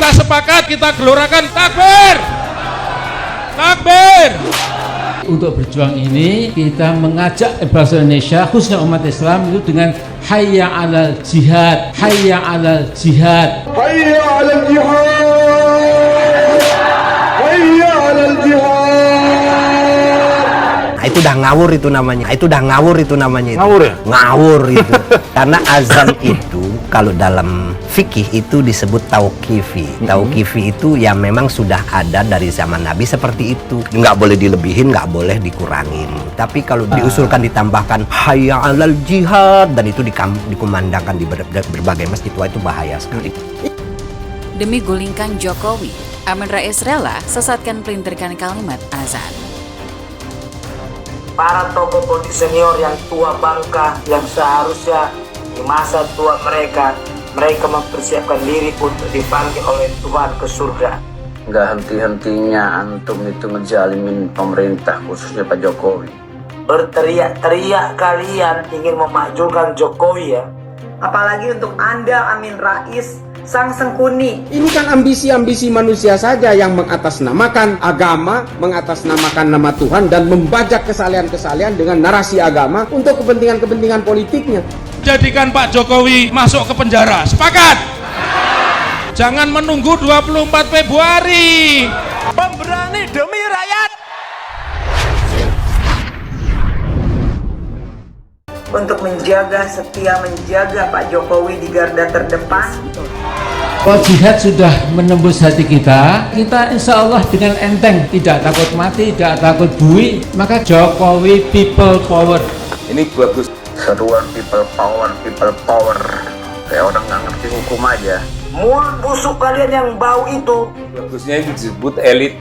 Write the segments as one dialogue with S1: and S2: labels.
S1: Kita sepakat, kita gelorakan takbir. Takbir.
S2: Untuk berjuang ini kita mengajak bangsa Indonesia khususnya umat Islam itu dengan hayya 'alal jihad, hayya 'alal jihad,
S3: hayya 'alal jihad, hayya 'alal jihad.
S4: Itu udah ngawur itu namanya. Itu udah ngawur itu namanya.
S3: Ngawur ya?
S4: Ngawur itu. Karena azan itu kalau dalam fikih itu disebut tauqifi. Tauqifi itu ya memang sudah ada dari zaman Nabi seperti itu. Nggak boleh dilebihin, nggak boleh dikurangin. Tapi kalau diusulkan ditambahkan hayya 'alal jihad dan itu dikumandangkan di berbagai masjid, itu bahaya sekali.
S5: Demi gulingkan Jokowi, Amin Rais rela sesatkan pelintirkan kalimat azan.
S6: Para tokoh politik senior yang tua bangka yang seharusnya di masa tua mereka mempersiapkan diri untuk dipanggil oleh Tuhan ke surga.
S7: Nggak henti-hentinya antum itu ngejalimin pemerintah khususnya Pak Jokowi.
S6: Berteriak-teriak kalian ingin memajukan Jokowi ya.
S8: Apalagi untuk Anda Amin Rais, sang sengkuni.
S9: Ini kan ambisi-ambisi manusia saja yang mengatasnamakan agama, mengatasnamakan nama Tuhan dan membajak kesalahan-kesalahan dengan narasi agama untuk kepentingan-kepentingan politiknya.
S1: Jadikan Pak Jokowi masuk ke penjara. Sepakat? Jangan menunggu 24 Februari.
S3: Pemberani demi rakyat.
S8: Untuk setia menjaga Pak Jokowi di garda terdepan.
S2: Kalau jihad sudah menembus hati kita insya Allah dengan enteng, tidak takut mati, tidak takut bui, maka Jokowi people power.
S7: Ini bagus. Seruan people power. Kayak orang nggak ngerti hukum aja.
S6: Mulut busuk kalian yang bau itu.
S10: Bagusnya itu disebut elite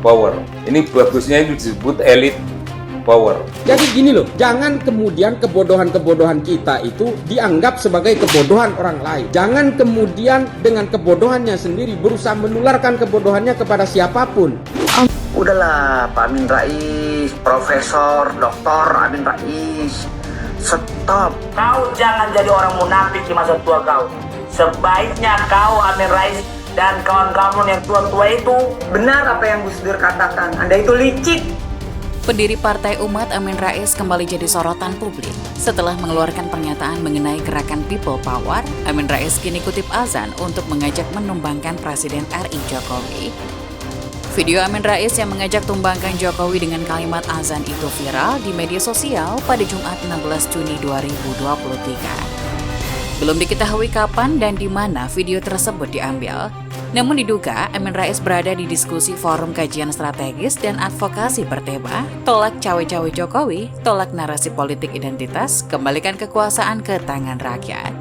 S10: power. Ini bagusnya itu disebut elite power.
S9: Jadi gini loh, jangan kemudian kebodohan-kebodohan kita itu dianggap sebagai kebodohan orang lain. Jangan kemudian dengan kebodohannya sendiri berusaha menularkan kebodohannya kepada siapapun.
S7: Udahlah Pak Amin Rais, Profesor, Doktor Amin Rais, stop.
S6: Kau jangan jadi orang munafik di masa tua kau. Sebaiknya kau Amin Rais dan kawan-kawan yang tua-tua itu.
S8: Benar apa yang Gus Dur katakan, Anda itu licik.
S5: Pendiri Partai Umat Amin Rais kembali jadi sorotan publik. Setelah mengeluarkan pernyataan mengenai gerakan People Power, Amin Rais kini kutip azan untuk mengajak menumbangkan Presiden RI Jokowi. Video Amin Rais yang mengajak tumbangkan Jokowi dengan kalimat azan itu viral di media sosial pada Jumat 16 Juni 2023. Belum diketahui kapan dan di mana video tersebut diambil. Namun diduga Amin Rais berada di diskusi forum kajian strategis dan advokasi bertema tolak cawe-cawe Jokowi, tolak narasi politik identitas, kembalikan kekuasaan ke tangan rakyat.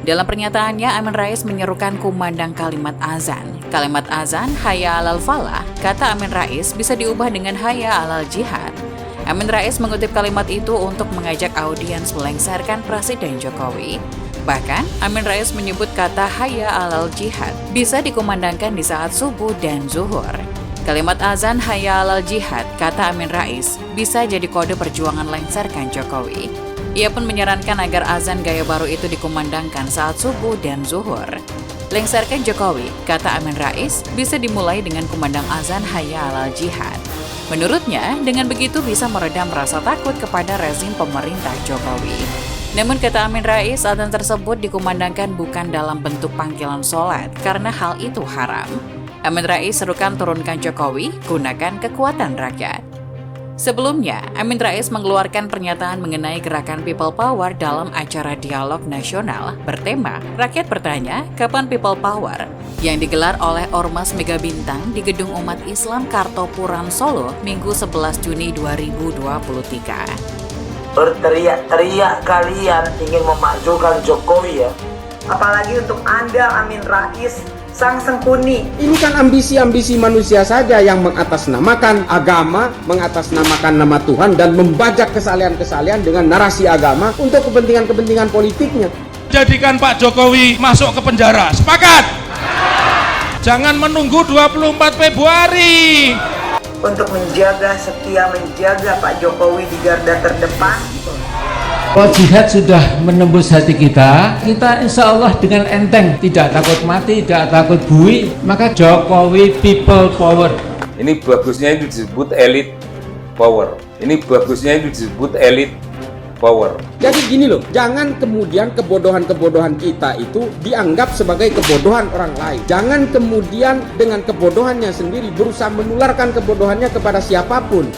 S5: Dalam pernyataannya, Amin Rais menyerukan kumandang kalimat azan. Kalimat azan, hayya 'alal falah, kata Amin Rais bisa diubah dengan hayya 'alal jihad. Amin Rais mengutip kalimat itu untuk mengajak audiens melengsarkan Presiden Jokowi. Bahkan, Amin Rais menyebut kata hayya 'alal jihad bisa dikumandangkan di saat subuh dan zuhur. Kalimat azan hayya 'alal jihad, kata Amin Rais, bisa jadi kode perjuangan lengsarkan Jokowi. Ia pun menyarankan agar azan gaya baru itu dikumandangkan saat subuh dan zuhur. Lengsarkan Jokowi, kata Amin Rais, bisa dimulai dengan kumandang azan hayya 'alal jihad. Menurutnya, dengan begitu bisa meredam rasa takut kepada rezim pemerintah Jokowi. Namun kata Amin Rais, azan tersebut dikumandangkan bukan dalam bentuk panggilan sholat karena hal itu haram. Amin Rais serukan turunkan Jokowi, gunakan kekuatan rakyat. Sebelumnya, Amin Rais mengeluarkan pernyataan mengenai gerakan People Power dalam acara dialog nasional bertema Rakyat Bertanya, Kapan People Power? Yang digelar oleh Ormas Mega Bintang di Gedung Umat Islam Kartopuran Solo, Minggu 11 Juni 2023.
S6: Berteriak-teriak kalian ingin memajukan Jokowi ya.
S8: Apalagi untuk Anda Amin Rais, sang sengkuni.
S9: Ini kan ambisi-ambisi manusia saja yang mengatasnamakan agama, mengatasnamakan nama Tuhan dan membajak kesalahan-kesalahan dengan narasi agama untuk kepentingan-kepentingan politiknya.
S1: Jadikan Pak Jokowi masuk ke penjara. Sepakat? Jangan menunggu 24 Februari.
S8: Untuk setia menjaga Pak Jokowi di garda terdepan.
S2: Kalau jihad sudah menembus hati kita, kita insya Allah dengan enteng, tidak takut mati, tidak takut bui, maka Jokowi people power.
S10: Ini bagusnya itu disebut elite power. Ini bagusnya itu disebut elite power.
S9: Jadi gini loh, jangan kemudian kebodohan-kebodohan kita itu dianggap sebagai kebodohan orang lain. Jangan kemudian dengan kebodohannya sendiri berusaha menularkan kebodohannya kepada siapapun.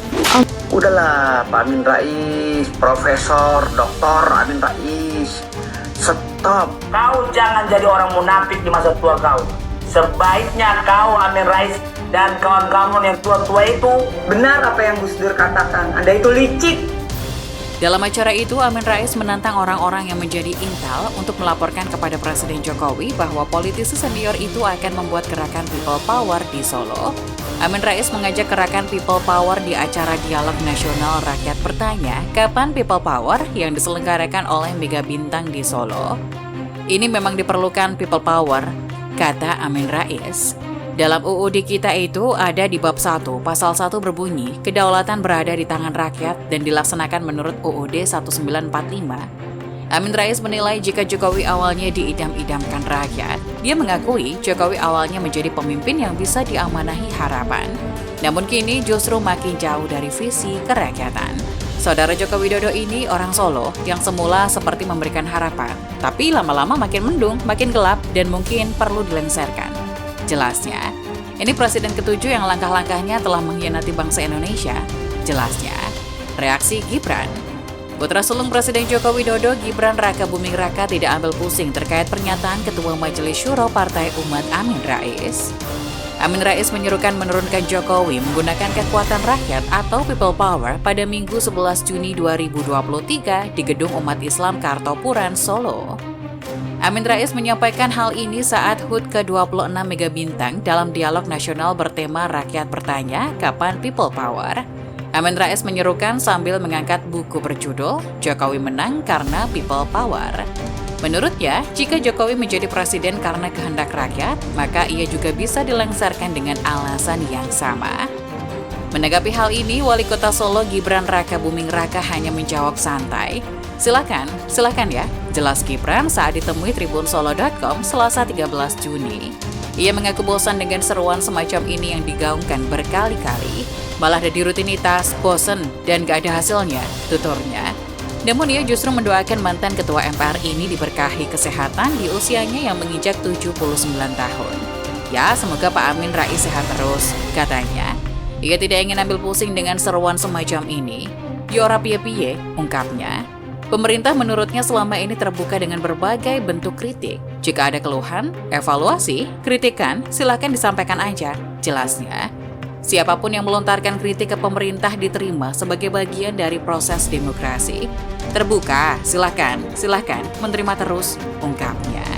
S8: Udahlah Pak Amin Rais, Profesor, Doktor Amin Rais, stop.
S6: Kau jangan jadi orang munafik di masa tua kau. Sebaiknya kau Amin Rais dan kawan-kawan yang tua-tua itu.
S8: Benar apa yang Gus Dur katakan, Anda itu licik.
S5: Dalam acara itu, Amin Rais menantang orang-orang yang menjadi intel untuk melaporkan kepada Presiden Jokowi bahwa politisi senior itu akan membuat gerakan People Power di Solo. Amin Rais mengajak gerakan People Power di acara Dialog Nasional Rakyat Bertanya, Kapan People Power yang diselenggarakan oleh Mega Bintang di Solo. Ini memang diperlukan People Power, kata Amin Rais. Dalam UUD kita itu ada di bab 1, pasal 1 berbunyi, kedaulatan berada di tangan rakyat dan dilaksanakan menurut UUD 1945. Amin Rais menilai jika Jokowi awalnya diidam-idamkan rakyat, dia mengakui Jokowi awalnya menjadi pemimpin yang bisa diamanahi harapan. Namun kini justru makin jauh dari visi kerakyatan. Saudara Joko Widodo ini orang Solo yang semula seperti memberikan harapan, tapi lama-lama makin mendung, makin gelap, dan mungkin perlu dilengsarkan. Jelasnya, ini presiden ke-7 yang langkah-langkahnya telah mengkhianati bangsa Indonesia. Jelasnya, reaksi Gibran. Putra sulung Presiden Joko Widodo, Gibran Raka Buming Raka tidak ambil pusing terkait pernyataan Ketua Majelis Syuro Partai Umat Amin Rais. Amin Rais menyerukan menurunkan Jokowi menggunakan kekuatan rakyat atau People Power pada Minggu 11 Juni 2023 di Gedung Umat Islam Kartopuran, Solo. Amin Rais menyampaikan hal ini saat HUT ke-26 Mega Bintang dalam dialog nasional bertema Rakyat Bertanya, Kapan People Power. Amin Rais menyerukan sambil mengangkat buku berjudul Jokowi Menang Karena People Power. Menurutnya, jika Jokowi menjadi presiden karena kehendak rakyat, maka ia juga bisa dilengsarkan dengan alasan yang sama. Menanggapi hal ini, Wali Kota Solo Gibran Raka Buming Raka hanya menjawab santai, Silakan ya, jelas Gibran saat ditemui tribunsolo.com Selasa 13 Juni. Ia mengaku bosan dengan seruan semacam ini yang digaungkan berkali-kali. Malah dari rutinitas, bosan, dan gak ada hasilnya, tuturnya. Namun ia justru mendoakan mantan Ketua MPR ini diberkahi kesehatan di usianya yang menginjak 79 tahun. Ya, semoga Pak Amin Rais sehat terus, katanya. Ia tidak ingin ambil pusing dengan seruan semacam ini. Yora piye-piye, ungkapnya. Pemerintah menurutnya selama ini terbuka dengan berbagai bentuk kritik. Jika ada keluhan, evaluasi, kritikan, silakan disampaikan aja, jelasnya. Siapapun yang melontarkan kritik ke pemerintah diterima sebagai bagian dari proses demokrasi. Terbuka, silakan, menerima terus, ungkapnya.